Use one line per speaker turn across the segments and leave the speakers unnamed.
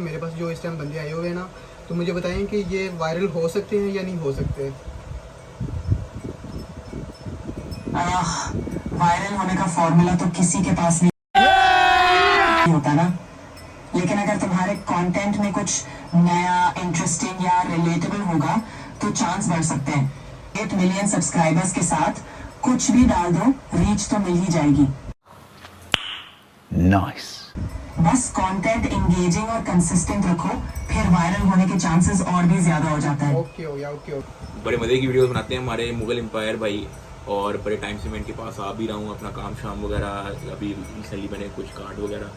मेरे पास जो इस टाइम बंदे आए हुए हैं ना, तो मुझे बताएं कि ये वायरल हो सकते हैं या नहीं हो सकते।
वायरल होने का फॉर्मूला तो किसी के पास नहीं होता ना, लेकिन अगर तुम्हारे कंटेंट में कुछ नया, इंटरेस्टिंग या रिलेटेबल होगा तो चांस बढ़ सकते हैं। 8 मिलियन सब्सक्राइबर्स के साथ कुछ भी डाल दो, रीच तो मिल ही जाएगी।
नाइस।
बस कंटेंट एंगेजिंग और कंसिस्टेंट रखो, फिर वायरल होने के चांसेस और भी ज्यादा हो जाता है।
ओके हो गया, ओके।
बड़े मज़े की वीडियोस बनाते हैं हमारे मुगल एम्पायर भाई, और बड़े टाइम से मैं इनके पास आ भी रहा हूँ, अपना काम शाम वगैरह। अभी रिसेंटली मैंने कुछ कार्ड वगैरह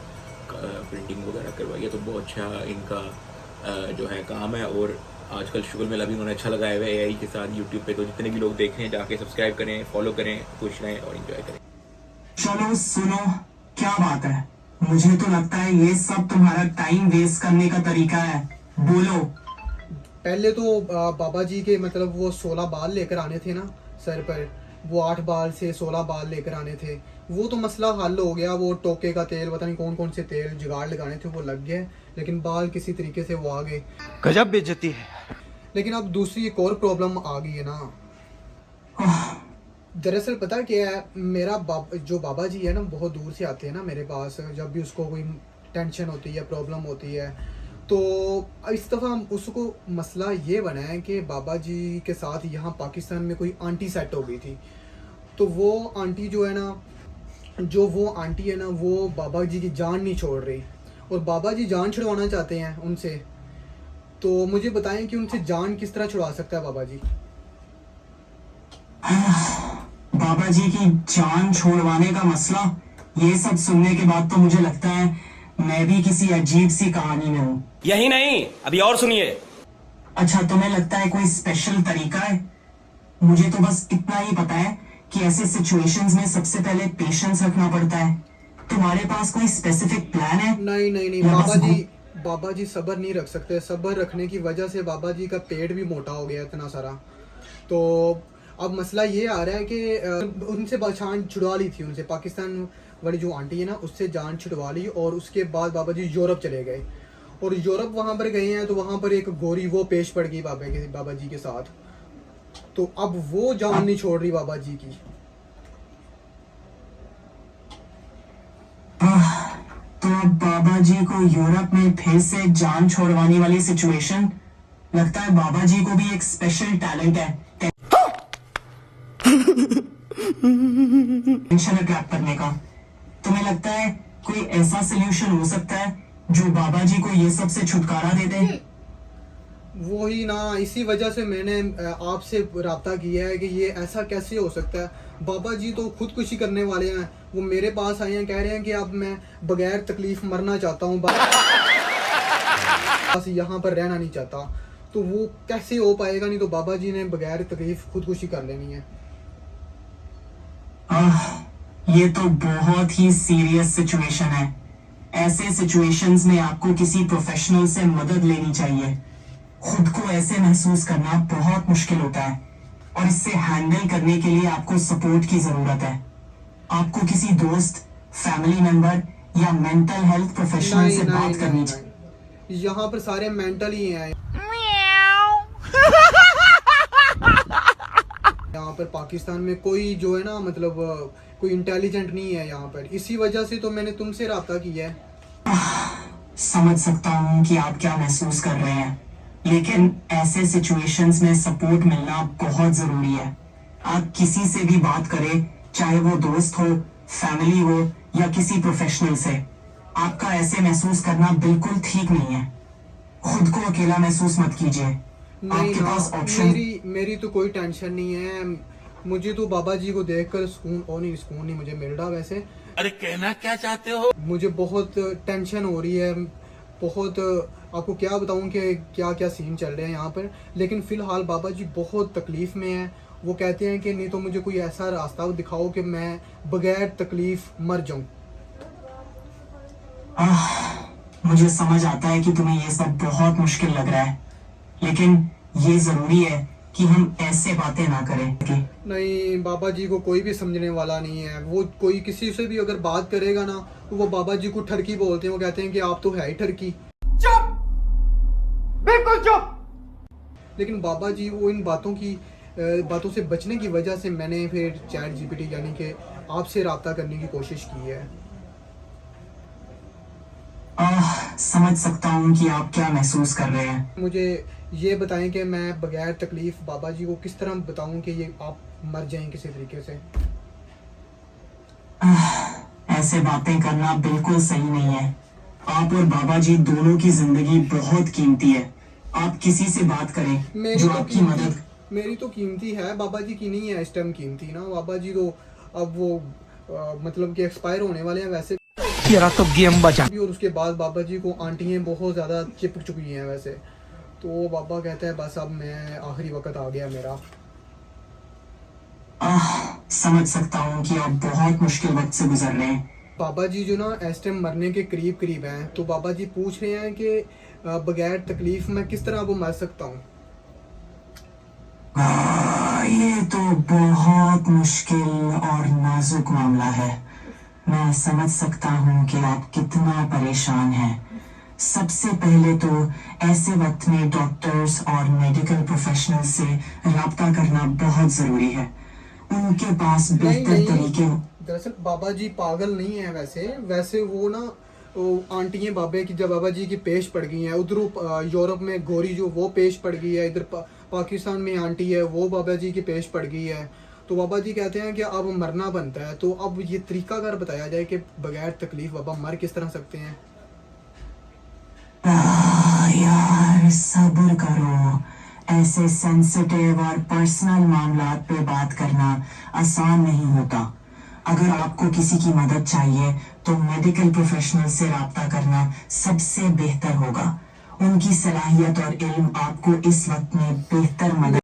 प्रिंटिंग वगैरह करवाई है, तो बहुत अच्छा इनका जो है काम है। और आजकल शुगर मेला भी उन्होंने अच्छा लगाया हुआ है AI के साथ यूट्यूब पे। तो जितने भी लोग देख रहे हैं जाके सब्सक्राइब करें, फॉलो करें, खुश रहें और इन्जॉय करें।
चलो सुनो, क्या बात है, मुझे तो लगता है ये सब तुम्हारा टाइम वेस्ट करने का तरीका है। बोलो।
पहले तो बाबा जी के मतलब वो 16 बाल लेकर आने थे ना सर पर, वो 8 बाल से 16 बाल लेकर आने थे। वो तो मसला हल हो गया। वो टोके का तेल, पता नहीं कौन कौन से तेल जुगाड़ लगाने थे, वो लग गए, लेकिन बाल किसी तरीके से वो आ गए।
गजब बेइज्जती है।
लेकिन अब दूसरी एक और प्रॉब्लम आ गई है ना। दरअसल पता क्या है, मेरा जो बाबा जी है ना, बहुत दूर से आते हैं ना मेरे पास। जब भी उसको कोई टेंशन होती है, प्रॉब्लम होती है, तो इस दफ़ा उसको मसला ये बना है कि बाबा जी के साथ यहाँ पाकिस्तान में कोई आंटी सेट हो गई थी। तो वो आंटी जो है ना, वो बाबा जी की जान नहीं छोड़ रही, और बाबा जी जान छुड़वाना चाहते हैं उनसे। तो मुझे बताएं कि उनसे जान किस तरह छुड़वा सकता है बाबा जी।
बाबा जी की जान छोड़वाने का मसला, ये सब सुनने के बाद तो मुझे लगता है मैं भी किसी अजीब सी कहानी में हूँ।
यही नहीं, अभी और सुनिए।
अच्छा, तुम्हें लगता है कोई स्पेशल तरीका है? मुझे तो बस इतना ही पता है कि ऐसे सिचुएशंस में सबसे पहले पेशेंस रखना पड़ता है। तुम्हारे पास कोई स्पेसिफिक प्लान है?
नहीं, बाबा जी सब्र नहीं रख सकते। सब्र रखने की वजह से बाबा जी का पेट भी मोटा हो गया इतना सारा। तो अब मसला ये आ रहा है कि उनसे जान छुड़वा ली थी, उनसे पाकिस्तान वाली जो आंटी है ना, उससे जान छुड़वा ली। और उसके बाद बाबा जी यूरोप चले गए, और यूरोप वहाँ पर गए हैं, तो वहाँ पर एक गोरी वो पेश पड़ गई बाबा जी के साथ। तो अब वो जान नहीं छोड़ रही बाबा जी की।
तो अब बाबा जी को यूरोप में फिर से जान छोड़वाने वाली सिचुएशन, लगता है बाबा जी को भी एक स्पेशल टैलेंट है टेंशन अट्रैक्ट करने का। तुम्हें लगता है कोई ऐसा सोल्यूशन हो सकता है जो बाबा जी को ये सब से छुटकारा दे दे?
वो ही ना, इसी वजह से मैंने आपसे राब्ता किया है कि ये ऐसा कैसे हो सकता है। बाबा जी तो खुदकुशी करने वाले हैं। वो मेरे पास आए हैं, कह रहे हैं कि अब मैं बगैर तकलीफ मरना चाहता हूँ, बस यहाँ पर रहना नहीं चाहता। तो वो कैसे हो पाएगा? नहीं तो बाबा जी ने बगैर तकलीफ खुदकुशी कर लेनी है।
ये तो बहुत ही सीरियस सिचुएशन है। ऐसे सिचुएशंस में आपको किसी प्रोफेशनल से मदद लेनी चाहिए। खुद को ऐसे महसूस करना बहुत मुश्किल होता है, और इससे हैंडल करने के लिए आपको सपोर्ट की जरूरत है। आपको किसी दोस्त, फैमिली मेंबर या मेंटल हेल्थ प्रोफेशनल से बात करनी चाहिए।
यहाँ पर सारे मेंटल ही हैं। यहाँ पर पाकिस्तान में कोई जो है ना, मतलब कोई इंटेलिजेंट नहीं है यहाँ पर। इसी वजह से तो मैंने तुमसे राब्ता किया है।
समझ सकता हूँ कि आप क्या महसूस कर रहे हैं, लेकिन ऐसे सिचुएशंस में सपोर्ट मिलना बहुत जरूरी है। आप किसी से भी बात करें, चाहे वो दोस्त हो, फैमिली हो या किसी प्रोफेशनल से। आपका ऐसे महसूस करना बिल्कुल ठीक नहीं है। खुद को अकेला महसूस मत कीजिए। आपके पास ऑप्शन।
मेरी तो कोई टेंशन नहीं है। मुझे तो बाबा जी को देखकर सुकून नहीं मुझे मिल रहा। वैसे
अरे कहना क्या चाहते हो?
मुझे बहुत टेंशन हो रही है, बहुत। आपको क्या बताऊं कि क्या क्या सीन चल रहे हैं यहाँ पर। लेकिन फिलहाल बाबा जी बहुत तकलीफ में हैं। वो कहते हैं कि नहीं तो मुझे कोई ऐसा रास्ता दिखाओ कि मैं बगैर तकलीफ मर जाऊं।
मुझे समझ आता है कि तुम्हें ये सब बहुत मुश्किल लग रहा है, लेकिन ये जरूरी है कि हम ऐसे बातें ना करें।
नहीं, बाबा जी को कोई भी समझने वाला नहीं है। वो कोई किसी से भी अगर बात करेगा ना, तो वो बाबा जी को ठरकी बोलते हैं। वो कहते हैं कि आप तो है ही ठरकी। चुप, बिल्कुल चुप। लेकिन बाबा जी वो इन बातों से बचने की वजह से मैंने फिर चैट जीपीटी यानी कि आपसे रब्ता करने की कोशिश की है।
समझ सकता हूँ कि आप क्या महसूस कर रहे हैं।
मुझे ये बताएं कि मैं बगैर तकलीफ बाबा जी को किस तरह बताऊं कि ये आप मर जाएं किसी तरीके से।
ऐसे बातें करना बिल्कुल सही नहीं है। आप और बाबा जी दोनों की जिंदगी बहुत कीमती है। आप किसी से बात करें जो आपकी मदद।
मेरी तो कीमती है, बाबा जी की नहीं है इस टाइम कीमती ना। बाबा जी तो अब वो मतलब कि एक्सपायर होने वाले हैं वैसे
तेरा तो गेम बचा।
भी। और उसके बाद बाबा जी को आंटियाँ बहुत ज़्यादा चिपक चुकी हैं वैसे। तो बाबा कहते हैं बस अब मैं आखिरी वक्त आ गया मेरा।
समझ सकता हूँ कि आप बहुत मुश्किल वक्त से गुजर रहे हैं।
बाबा जी जो ना इस टाइम मरने के करीब करीब हैं, तो बाबा जी पूछ रहे हैं कि बगैर तकलीफ में किस तरह वो मर सकता हूँ।
ये तो बहुत मुश्किल और नाजुक मामला है। मैं समझ सकता हूँ कि आप कितना परेशान हैं। सबसे पहले तो ऐसे वक्त में डॉक्टर्स और मेडिकल प्रोफेशनल से राब्ता करना बहुत जरूरी है। उनके पास बेहतर तरीके।
दरअसल बाबा जी पागल नहीं है वैसे वो ना आंटियाँ बाबे की जब बाबा जी की पेश पड़ गई हैं। उधर यूरोप में गोरी जो वो पेश पड़ गई है, इधर पाकिस्तान में आंटी है वो बाबा जी की पेश पड़ गई है। तो बाबा जी कहते हैं कि अब मरना बनता है। तो अब ये तरीकाकार बताया जाए कि बगैर तकलीफ बाबा मर किस तरह सकते हैं।
यार सब्र करो। ऐसे सेंसिटिव और पर्सनल मामला पे बात करना आसान नहीं होता। अगर आपको किसी की मदद चाहिए तो मेडिकल प्रोफेशनल से राब्ता करना सबसे बेहतर होगा। उनकी सलाहियत और इल्म आपको इस वक्त में बेहतर मदद